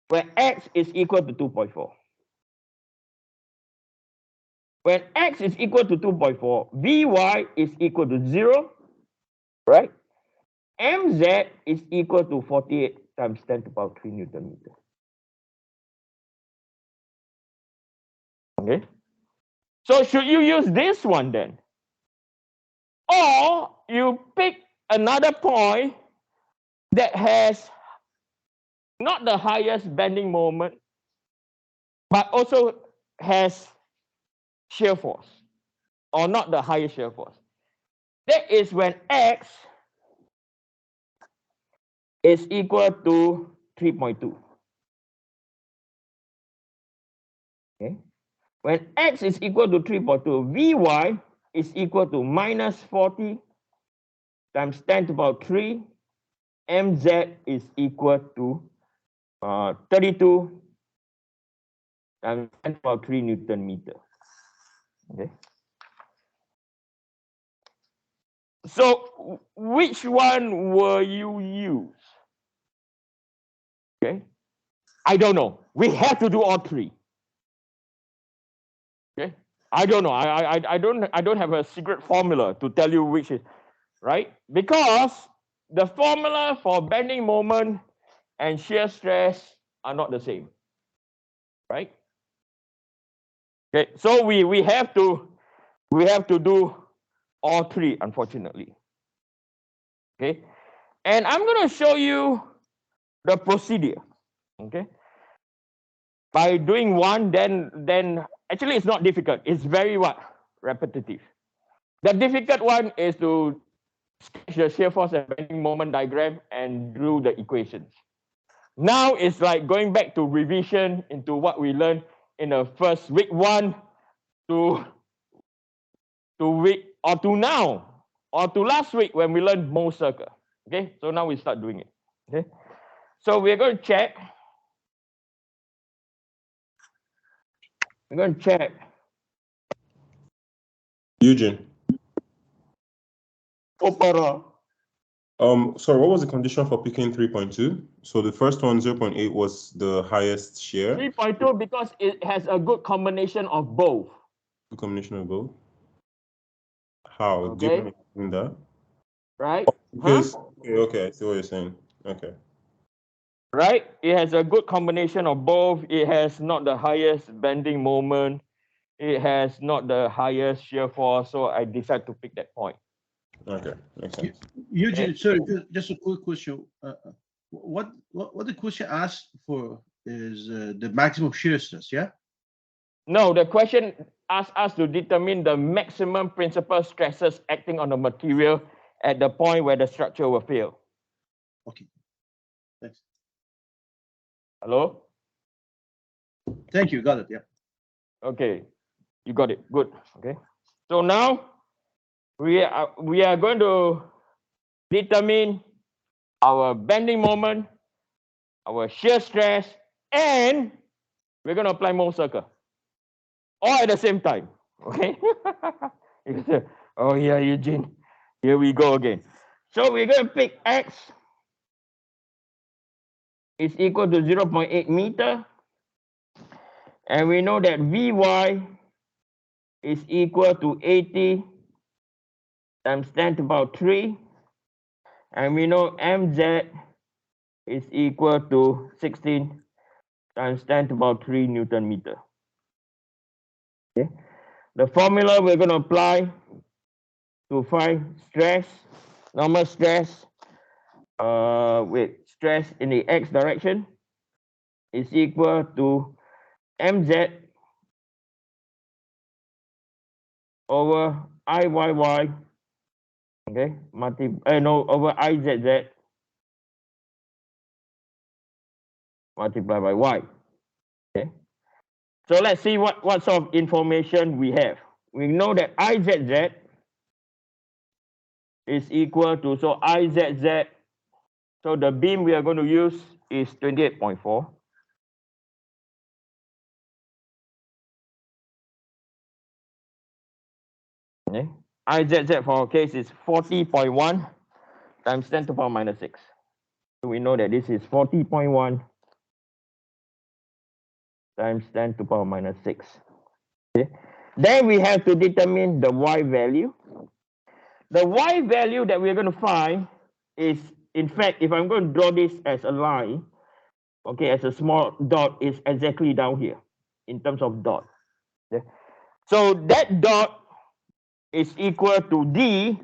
where x is equal to 2.4. When x is equal to 2.4, Vy is equal to 0, right? Mz is equal to 48 times 10 to the power 3 Newton meter. Okay. So should you use this one then? Or you pick another point that has not the highest bending moment, but also has shear force, or not the highest shear force. That is when x is equal to 3.2. Okay. When x is equal to 3.2, Vy is equal to minus 40 times 10 to the power 3. Mz is equal to 32 times 10 to the power 3 Newton meter. Okay. So which one will you use? Okay. I don't know. We have to do all three. Okay. I don't know. I don't have a secret formula to tell you which is right, because the formula for bending moment and shear stress are not the same. Right? Okay. So we have to do all three, unfortunately. Okay. And I'm going to show you the procedure. Okay. By doing one, then actually it's not difficult. It's very repetitive. The difficult one is to sketch the shear force and bending moment diagram and do the equations. Now it's like going back to revision into what we learned in the first week 1 to week or to now or to last week when we learned Mohs circle. Okay, so now we start doing it. Okay, so we're going to check. We're going to check. Eugene. Opera. Sorry, what was the condition for picking 3.2? So the first one, 0.8, was the highest shear. 3.2 because it has a good combination of both. Good combination of both. How? Okay. Do you want to explain that? Right? Because okay, I see what you're saying. Okay. Right? It has a good combination of both. It has not the highest bending moment. It has not the highest shear force. So I decided to pick that point. Okay, makes sense. Eugene, sorry, just a quick question. What the question asked for is the maximum shear stress, yeah? No, the question asks us to determine the maximum principal stresses acting on the material at the point where the structure will fail. Okay. Thanks. Hello? Thank you. Got it. Yeah. Okay. You got it. Good. Okay. So now we are going to determine our bending moment, our shear stress, and we're going to apply Mohs circle all at the same time. Okay. Oh yeah, Eugene. Here we go again. So we're going to pick X is equal to 0.8 meter. And we know that Vy is equal to 80 times 10 to the power 3. And we know Mz is equal to 16 times 10 to the power 3 Newton meter. Okay. The formula we're going to apply to find stress, normal stress with stress in the x direction is equal to Mz over Iyy, okay, over Izz multiplied by y. Okay. So let's see what sort of information we have. We know that Izz is equal to, so Izz, so the beam we are going to use is 28.4. Okay. Izz for our case is 40.1 times 10 to the power minus 6. So we know that this is 40.1 times 10 to the power minus 6. Okay. Then we have to determine the y value. The y value that we're going to find is, in fact, if I'm going to draw this as a line, okay, as a small dot, is exactly down here in terms of dot. Okay. So that dot is equal to D,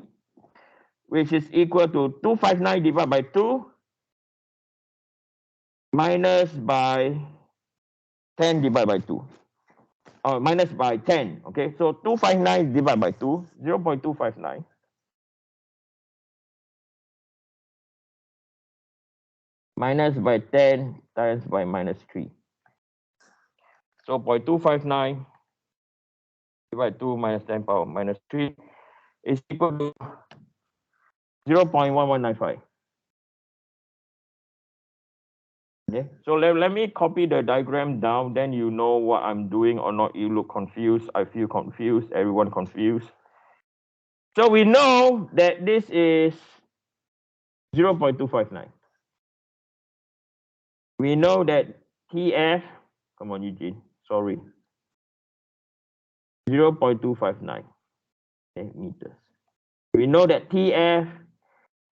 which is equal to 259 divided by 2 minus by 10 divided by 2. Minus by 10. Okay, so 259 divided by 2, 0.259. Minus by 10 times by minus 3. So 0.259 divided by 2 minus 10 power minus 3 is equal to 0.1195. Okay, so let me copy the diagram down, then you know what I'm doing or not. You look confused, I feel confused, everyone confused. So we know that this is 0.259. We know that TF, come on Eugene, sorry, 0.259 meters. We know that TF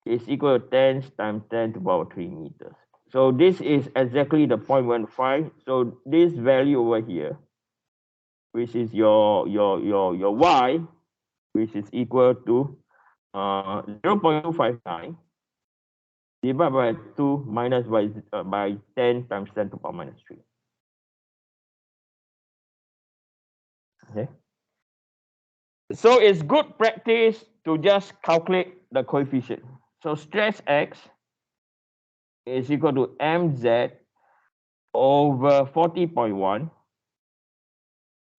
is equal to 10 times 10 to the power 3 meters. So this is exactly the point we want to find. So this value over here, which is your y, which is equal to 0.259 divided by 2 minus by 10 times 10 to the power minus 3. Okay. So it's good practice to just calculate the coefficient. So stress X is equal to mz over 40.1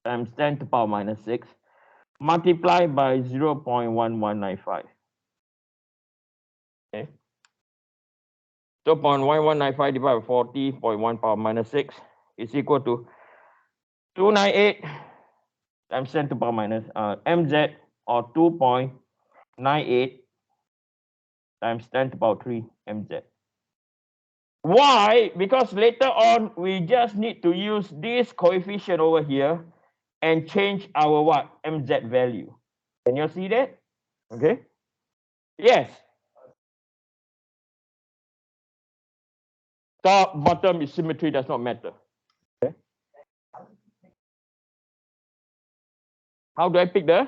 times 10 to the power minus 6 multiplied by 0.1195. Okay. So 0.1195 divided by 40.1 power minus 6 is equal to 298 times 10 to the power minus mz, or 2.98 times 10 to the power 3 mz. Why? Because later on, we just need to use this coefficient over here and change our what? Mz value. Can you see that? Okay. Yes. Top, bottom is symmetry, does not matter. Okay. How do I pick the?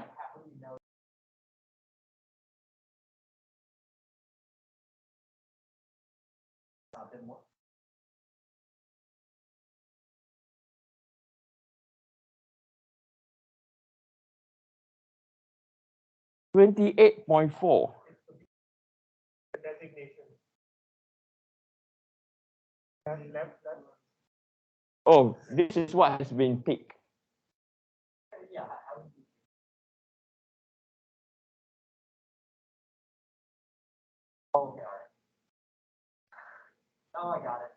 $28.4. Oh, this is what has been picked. Oh, I got it.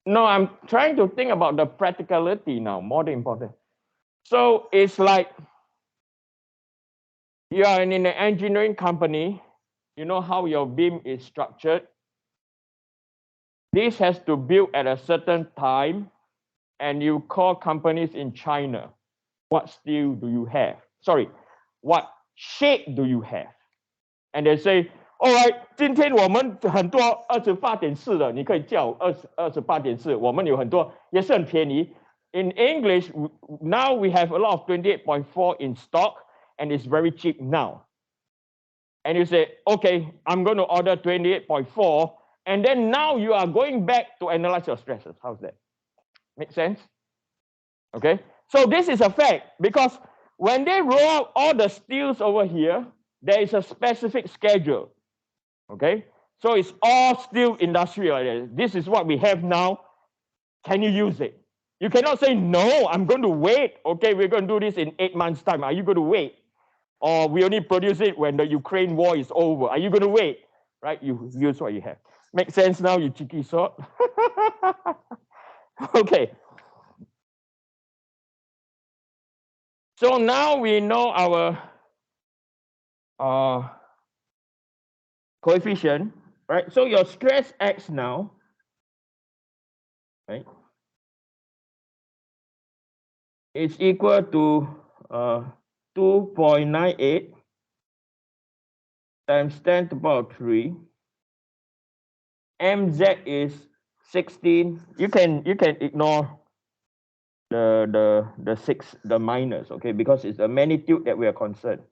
No, I'm trying to think about the practicality now, more than important. So it's like you are in an engineering company, you know how your beam is structured. This has to build at a certain time, and you call companies in China. What steel do you have? Sorry, what shape do you have? And they say, all right, 今天我们很多28.4的，你可以叫28.4，我们有很多也是很便宜。In English, now we have a lot of 28.4 in stock, and it's very cheap now. And you say, okay, I'm going to order 28.4, and then now you are going back to analyze your stresses. How's that? Make sense? Okay, so this is a fact, because when they roll out all the steels over here, there is a specific schedule. Okay, so it's all steel industry like that. This is what we have now. Can you use it? You cannot say, no, I'm going to wait. Okay, we're going to do this in 8 months' time. Are you going to wait? Or we only produce it when the Ukraine war is over. Are you going to wait? Right? You use what you have. Make sense now, you cheeky sort? Okay. So now we know our coefficient, right? So your stress X now, right? is equal to 2.98 times 10 to the power 3. Mz is 16. You can ignore the minus, okay, because it's the magnitude that we are concerned.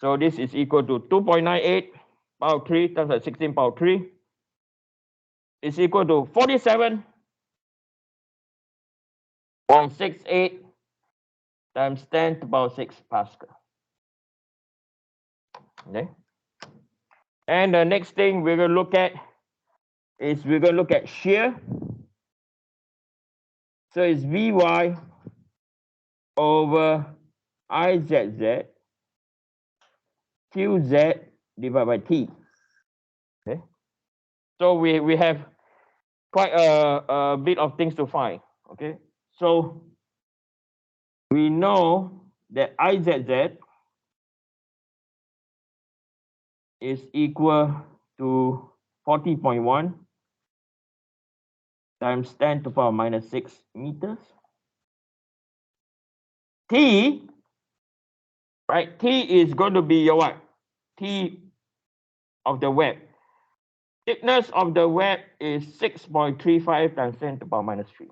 So this is equal to 2.98 power 3 times by 16 power 3 is equal to 47.68 times 10 to the power 6 Pascal. Okay. And the next thing we're going to look at is we're going to look at shear. So it's Vy over Izz Qz divided by T. Okay. So we have quite a bit of things to find. Okay. So we know that Izz is equal to 40.1 times 10 to the power minus 6 meters. T, right? T is going to be your what? T of the web. Thickness of the web is 6.35 times 10 to the power minus 3.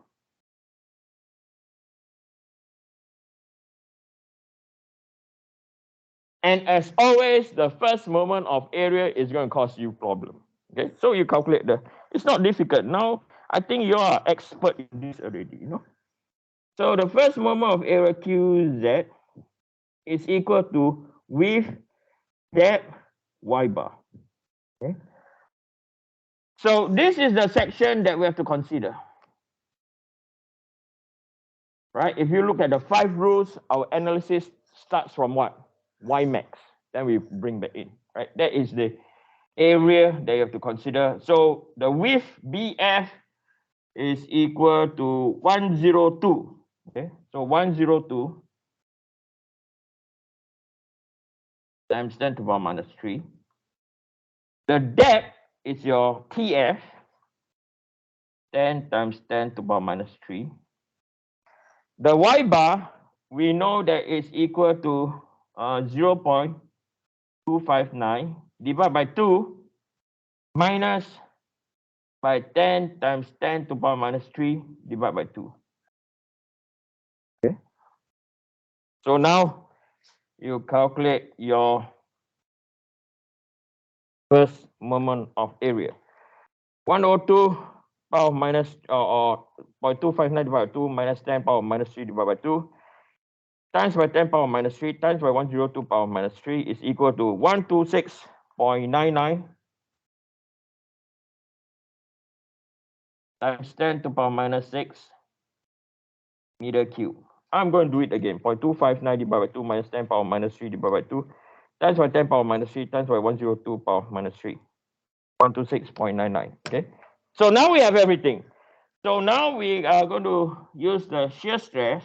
And as always, the first moment of area is going to cause you problem. Okay, so you calculate it's not difficult. Now, I think you are expert in this already, you know. So the first moment of area QZ is equal to width, depth, y bar. Okay. So this is the section that we have to consider. Right? If you look at the 5 rules, our analysis starts from what? Y max. Then we bring back in. Right? That is the area that you have to consider. So the width BF is equal to 102. Okay, so 102 times 10 to the power minus 3. The depth is your TF, 10 times 10 to the power minus 3. The Y bar, we know that it's equal to 0.259 divided by 2 minus by 10 times 10 to the power minus 3 divided by 2. Okay. So now you calculate your first moment of area. 102 power minus or 0.259 divided by 2 minus 10 power minus 3 divided by 2 times by 10 power minus 3 times by 102 power minus 3 is equal to 126.99 times 10 to the power minus 6 meter cube. I'm going to do it again. 0.259 divided by 2 minus 10 power minus 3 divided by 2 times by 10 power minus 3 times by 102 power minus 3. 126.99. Okay. So now we have everything. So now we are going to use the shear stress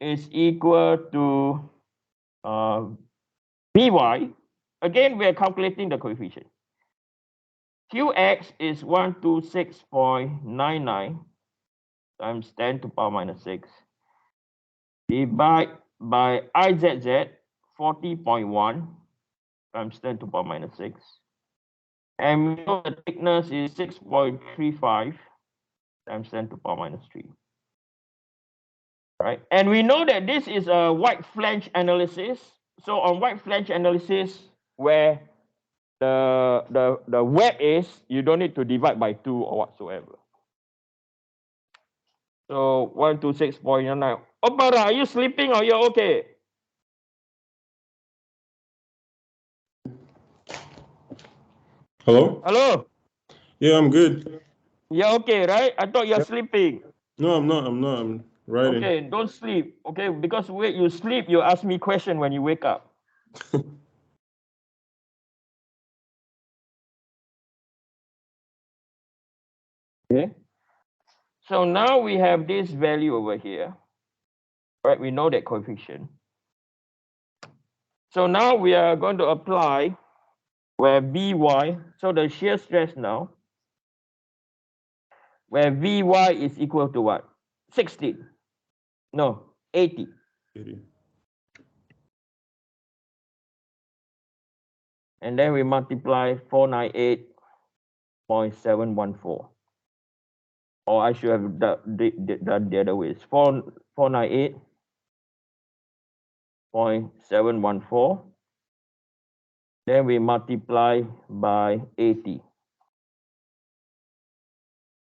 is equal to Vy. Again, we are calculating the coefficient. Qx is 126.99 times 10 to the power minus 6 divided by Izz 40.1 times 10 to the power minus 6. And we know the thickness is 6.35 times 10 to the power minus 3. Right? And we know that this is a wide flange analysis. So on wide flange analysis, where the web is, you don't need to divide by 2 or whatsoever. So 126.99. Opera, are you sleeping or you're okay? Hello? Hello? Yeah, I'm good. You're okay, right? I thought you're sleeping. No, I'm not. I'm writing. Okay, don't sleep. Okay, because when you sleep, you ask me question when you wake up. Okay. So now we have this value over here. Right, we know that coefficient. So now we are going to apply where Vy, so the shear stress now, where Vy is equal to what? 60. No, 80. 80. And then we multiply 498.714. Or I should have done the other way. It's 498.714. Then we multiply by 80.